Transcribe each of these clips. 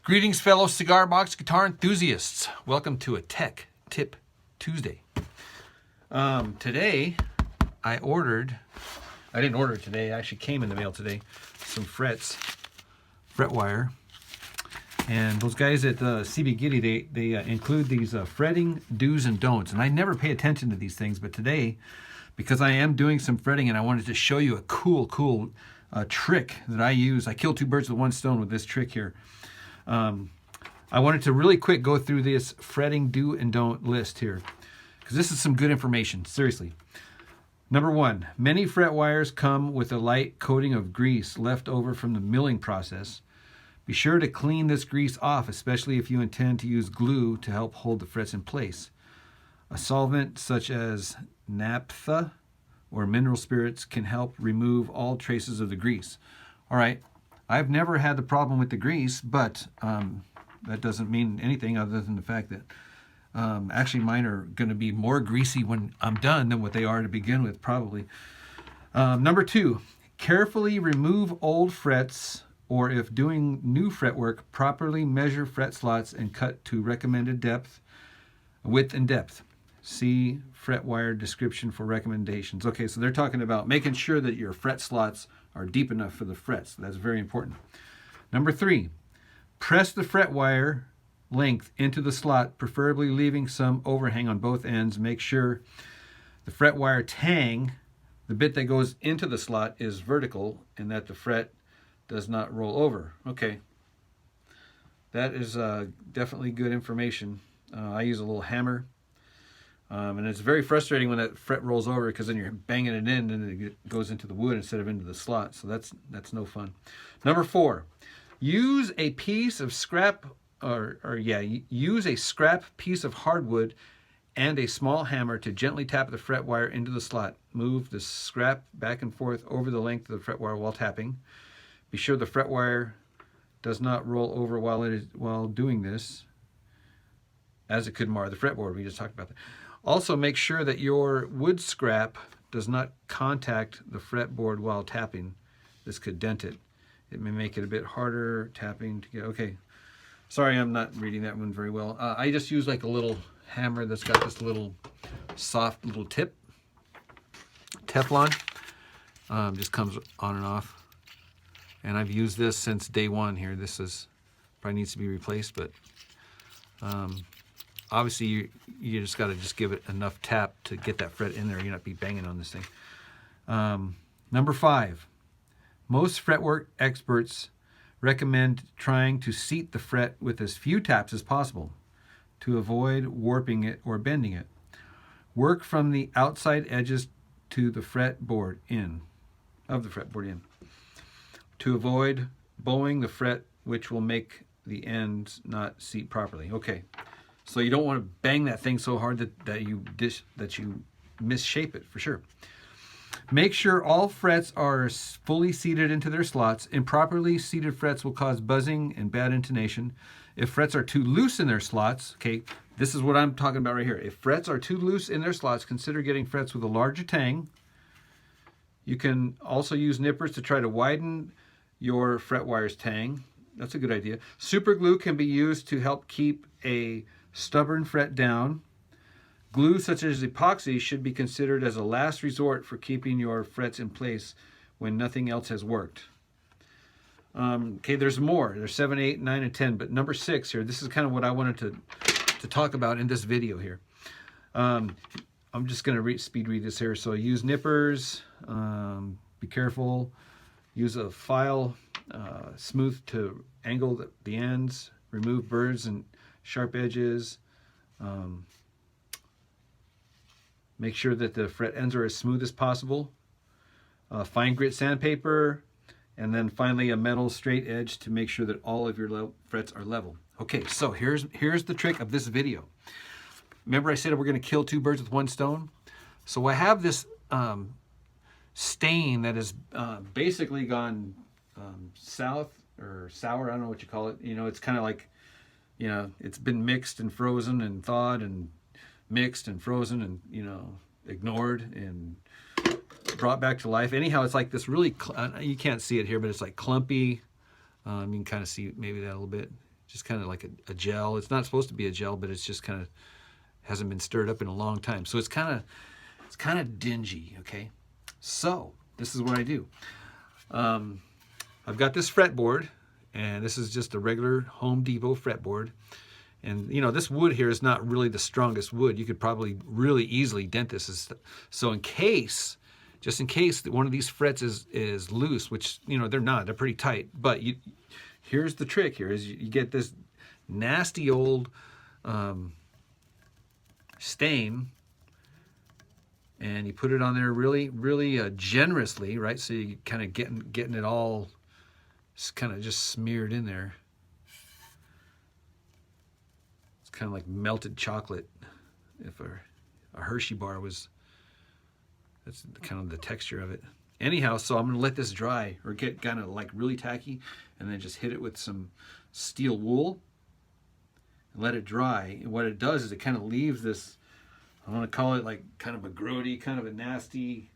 Greetings, fellow cigar box guitar enthusiasts. Welcome to a Tech Tip Tuesday. Today, I didn't order it today, it actually came in the mail today, some fret wire. And those guys at CB Giddy, they include these fretting do's and don'ts. And I never pay attention to these things, but today, because I am doing some fretting and I wanted to show you a cool trick that I use. I kill two birds with one stone with this trick here. I wanted to really quick go through this fretting do and don't list here, because this is some good information, seriously. Number one, many fret wires come with a light coating of grease left over from the milling process. Be sure to clean this grease off, especially if you intend to use glue to help hold the frets in place. A solvent such as naphtha or mineral spirits can help remove all traces of the grease. All right, I've never had the problem with the grease, but that doesn't mean anything other than the fact that actually mine are going to be more greasy when I'm done than what they are to begin with, probably. Number two, carefully remove old frets, or if doing new fretwork, properly measure fret slots and cut to recommended width and depth. See fret wire description for recommendations. Okay, so they're talking about making sure that your fret slots are deep enough for the frets. That's very important. Number three, press the fret wire length into the slot, preferably leaving some overhang on both ends. Make sure the fret wire tang, the bit that goes into the slot, is vertical and that the fret does not roll over. Okay, that is definitely good information. I use a little hammer. And it's very frustrating when that fret rolls over, because then you're banging it in and it goes into the wood instead of into the slot. So that's no fun. Number four, use a piece of scrap, use a scrap piece of hardwood and a small hammer to gently tap the fret wire into the slot. Move the scrap back and forth over the length of the fret wire while tapping. Be sure the fret wire does not roll over while doing this, as it could mar the fretboard. We just talked about that. Also, make sure that your wood scrap does not contact the fretboard while tapping. This could dent it. It may make it a bit harder tapping to get. Okay, sorry, I'm not reading that one very well. I just use like a little hammer that's got this little soft little tip. Teflon. Just comes on and off. And I've used this since day one here. This probably needs to be replaced, but obviously you just got to give it enough tap to get that fret in there. You not be banging on this thing. Number five, most fretwork experts recommend trying to seat the fret with as few taps as possible to avoid warping it or bending it. Work from the outside edges to the fretboard in, to avoid bowing the fret, which will make the ends not seat properly. Okay. So you don't want to bang that thing so hard that you misshape it, for sure. Make sure all frets are fully seated into their slots. Improperly seated frets will cause buzzing and bad intonation. If frets are too loose in their slots, okay, this is what I'm talking about right here. If frets are too loose in their slots, consider getting frets with a larger tang. You can also use nippers to try to widen your fret wire's tang. That's a good idea. Super glue can be used to help keep a stubborn fret down. Glue such as epoxy should be considered as a last resort for keeping your frets in place when nothing else has worked. Okay, there's more. There's 7, 8, 9, and 10, but number 6 here, this is kind of what I wanted to talk about in this video here. I'm just going to speed read this here. So use nippers, be careful, use a file, smooth to angle the ends, remove burrs and sharp edges. Make sure that the fret ends are as smooth as possible. Fine grit sandpaper, and then finally a metal straight edge to make sure that all of your frets are level. Okay, so here's the trick of this video. Remember I said we're going to kill two birds with one stone? So I have this stain that has basically gone south or sour, I don't know what you call it. You know, it's kind of like, you know, it's been mixed and frozen and thawed and mixed and frozen and, you know, ignored and brought back to life. Anyhow, it's like this really, you can't see it here, but it's like clumpy. You can kind of see maybe that a little bit. just kind of like a gel. It's not supposed to be a gel, but it's just kind of hasn't been stirred up in a long time. So it's kind of dingy, okay? So this is what I do. I've got this fretboard, and this is just a regular Home Depot fretboard. And you know, this wood here is not really the strongest wood. You could probably really easily dent this. So in case, just in case that one of these frets is loose, which, you know, they're not, they're pretty tight. But here's the trick here, is you get this nasty old stain, and you put it on there really generously, right? So you kind of getting it all kind of just smeared in there. It's kind of like melted chocolate. If a Hershey bar was, that's kind of the texture of it. Anyhow, so I'm gonna let this dry, or get kind of like really tacky, and then just hit it with some steel wool and let it dry. And what it does is it kind of leaves this, I want to call it like kind of a grody, kind of a nasty,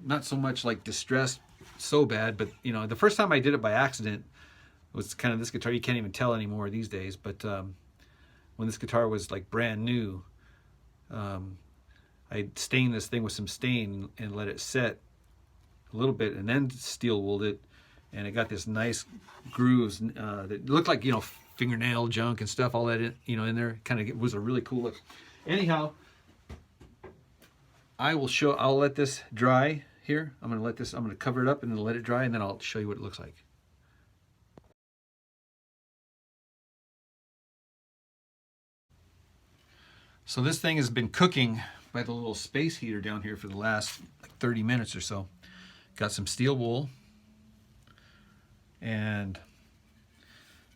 not so much like distressed so bad, but you know, the first time I did it by accident was kind of this guitar. You can't even tell anymore these days, but when this guitar was like brand new, I stained this thing with some stain and let it set a little bit, and then steel wooled it, and it got this nice grooves that looked like, you know, fingernail junk and stuff, all that in, you know, in there. Kind of was a really cool look. Anyhow, I'll let this dry here. I'm gonna cover it up and then let it dry, and then I'll show you what it looks like. So this thing has been cooking by the little space heater down here for the last like 30 minutes or so. Got some steel wool, and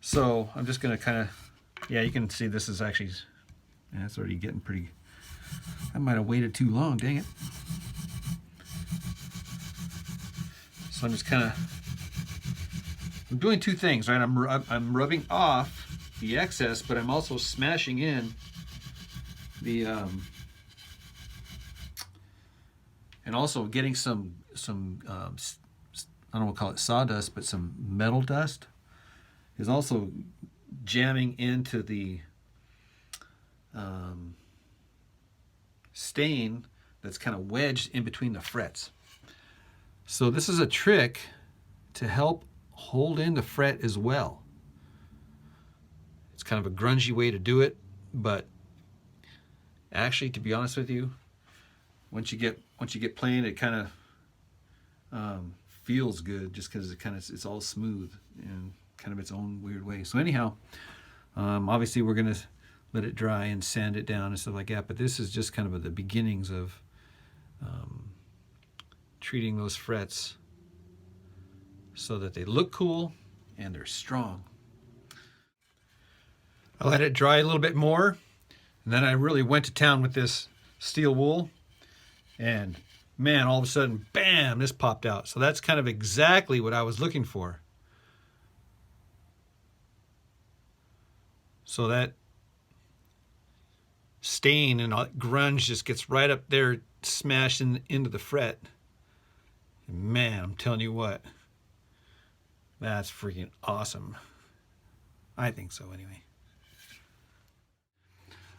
so I'm just gonna kind of, yeah, you can see this is actually, yeah, it's already getting pretty, I might have waited too long, dang it. So I'm just kind of, I'm doing two things, right? I'm rubbing off the excess, but I'm also smashing in the and also getting some I don't want to call it sawdust, but some metal dust is also jamming into the stain that's kind of wedged in between the frets. So this is a trick to help hold in the fret as well. It's kind of a grungy way to do it, but actually, to be honest with you, once you get playing, it kind of feels good, just because it's all smooth and kind of its own weird way. So anyhow, obviously we're gonna let it dry and sand it down and stuff like that. But this is just kind of the beginnings of treating those frets so that they look cool and they're strong. I let it dry a little bit more, and then I really went to town with this steel wool, and man, all of a sudden, bam, this popped out. So that's kind of exactly what I was looking for. So that stain and grunge just gets right up there, smashed into the fret. And man, I'm telling you what, that's freaking awesome. I think so anyway.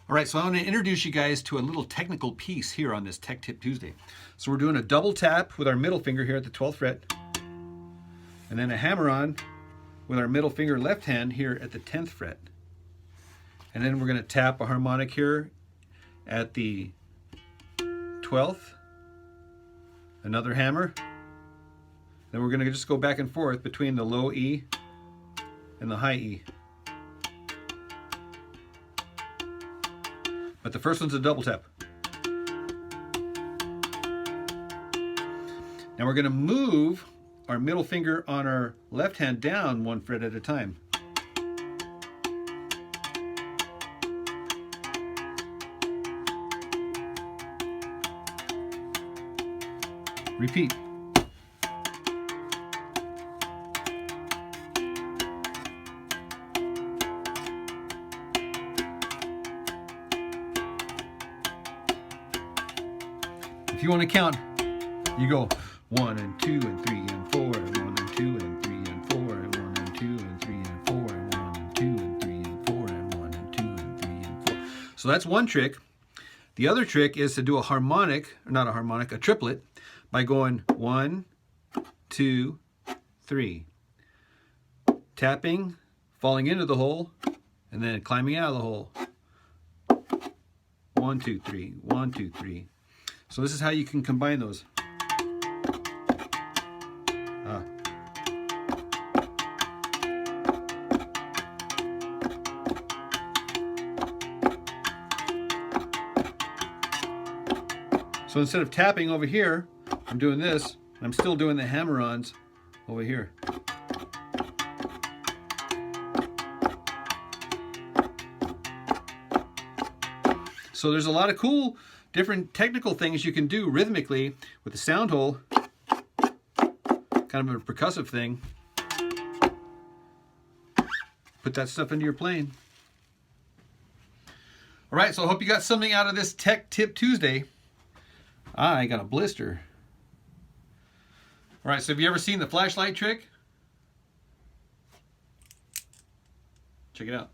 All right, so I want to introduce you guys to a little technical piece here on this Tech Tip Tuesday. So we're doing a double tap with our middle finger here at the 12th fret, and then a hammer on with our middle finger left hand here at the 10th fret. And then we're going to tap a harmonic here at the 12th, another hammer. Then we're going to just go back and forth between the low E and the high E. But the first one's a double tap. Now we're going to move our middle finger on our left hand down one fret at a time. Repeat. If you want to count, you go 1 and 2 and 3 and 4, and 1 and 2 and 3 and 4, and 1 and 2 So that's one trick. The other trick is to do a harmonic, or not a harmonic, a triplet, by going 1, 2, 3. Tapping, falling into the hole, and then climbing out of the hole. 1, 2, 3, 1, 2, 3. So this is how you can combine those. So instead of tapping over here, I'm doing this. I'm still doing the hammer-ons over here. So there's a lot of cool different technical things you can do rhythmically with the sound hole. Kind of a percussive thing. Put that stuff into your playing. All right, so I hope you got something out of this Tech Tip Tuesday. I got a blister. All right, so have you ever seen the flashlight trick? Check it out.